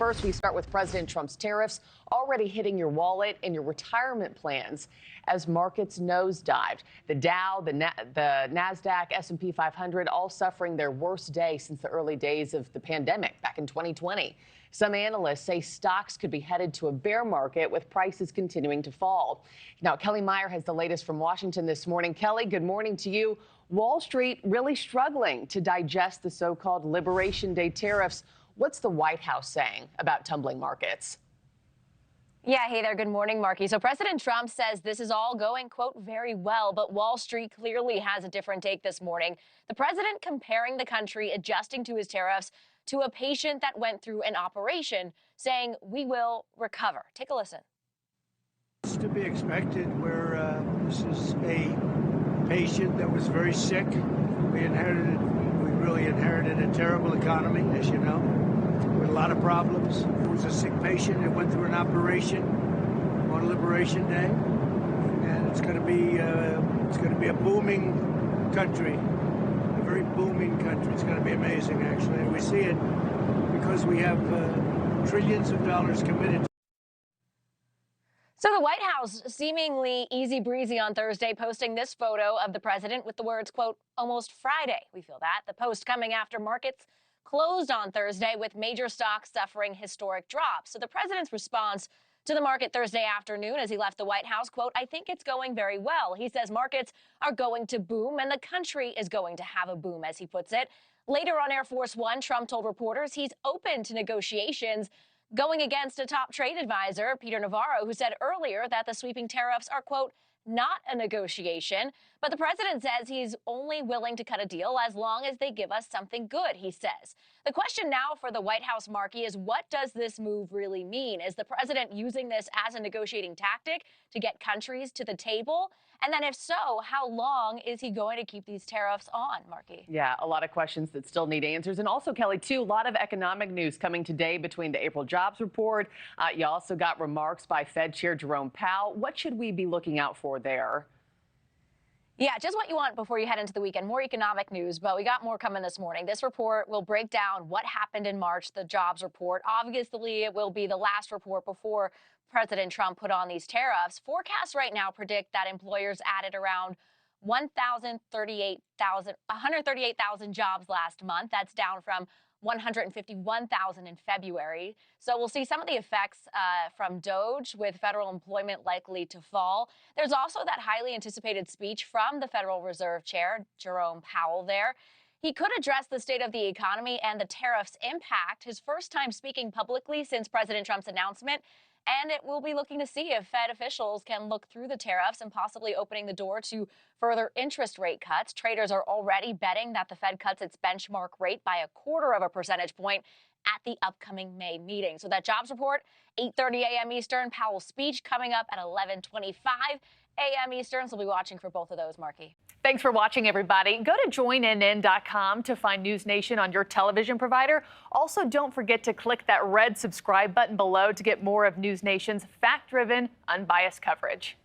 first, we start with President Trump's tariffs already hitting your wallet and your retirement plans as markets nosedived. The Dow, the NASDAQ, S&P 500 all suffering their worst day since the early days of the pandemic back in 2020. Some analysts say stocks could be headed to a bear market with prices continuing to fall. Now, Kellie Meyer has the latest from Washington this morning. Kellie, good morning to you. Wall Street really struggling to digest the so-called Liberation Day tariffs. What's the White House saying about tumbling markets? Yeah, hey there. Good morning, Markie. So President Trump says this is all going, quote, very well, but Wall Street clearly has a different take this morning. The president comparing the country adjusting to his tariffs to a patient that went through an operation, saying we will recover. Take a listen. It's to be expected. This is a patient that was very sick. We really inherited a terrible economy, as you know, with a lot of problems. It was a sick patient that went through an operation on Liberation Day, and it's going to be a booming country, a very booming country. It's going to be amazing, actually, and we see it because we have trillions of dollars committed. So the White House seemingly easy breezy on Thursday, posting this photo of the president with the words, quote, almost Friday. We feel that. The post coming after markets closed on Thursday with major stocks suffering historic drops. So the president's response to the market Thursday afternoon as he left the White House, quote, I think it's going very well. He says markets are going to boom and the country is going to have a boom, as he puts it. Later on Air Force One, Trump told reporters he's open to negotiations, going against a top trade advisor, Peter Navarro, who said earlier that the sweeping tariffs are, quote, not a negotiation. But the president says he's only willing to cut a deal as long as they give us something good, he says. The question now for the White House, Markie, is what does this move really mean? Is the president using this as a negotiating tactic to get countries to the table? And then if so, how long is he going to keep these tariffs on, Markie? Yeah, a lot of questions that still need answers. And also, Kellie, too, a lot of economic news coming today between the April jobs report. You also got remarks by Fed Chair Jerome Powell. What should we be looking out for there? Yeah, just what you want before you head into the weekend. More economic news, but we got more coming this morning. This report will break down what happened in March, the jobs report. Obviously, it will be the last report before President Trump put on these tariffs. Forecasts right now predict that employers added around 138,000 jobs last month. That's down from 151,000 in February. So we'll see some of the effects from DOGE, with federal employment likely to fall. There's also that highly anticipated speech from the Federal Reserve Chair, Jerome Powell there. He could address the state of the economy and the tariffs' impact, his first time speaking publicly since President Trump's announcement. And it will be looking to see if Fed officials can look through the tariffs and possibly opening the door to further interest rate cuts. Traders are already betting that the Fed cuts its benchmark rate by 1/4 percentage point at the upcoming May meeting. So that jobs report, 8:30 a.m. Eastern, Powell's speech coming up at 11:25 a.m. Eastern. So we'll be watching for both of those, Markie. Thanks for watching, everybody. Go to joinnn.com to find NewsNation on your television provider. Also, don't forget to click that red subscribe button below to get more of NewsNation's fact-driven, unbiased coverage.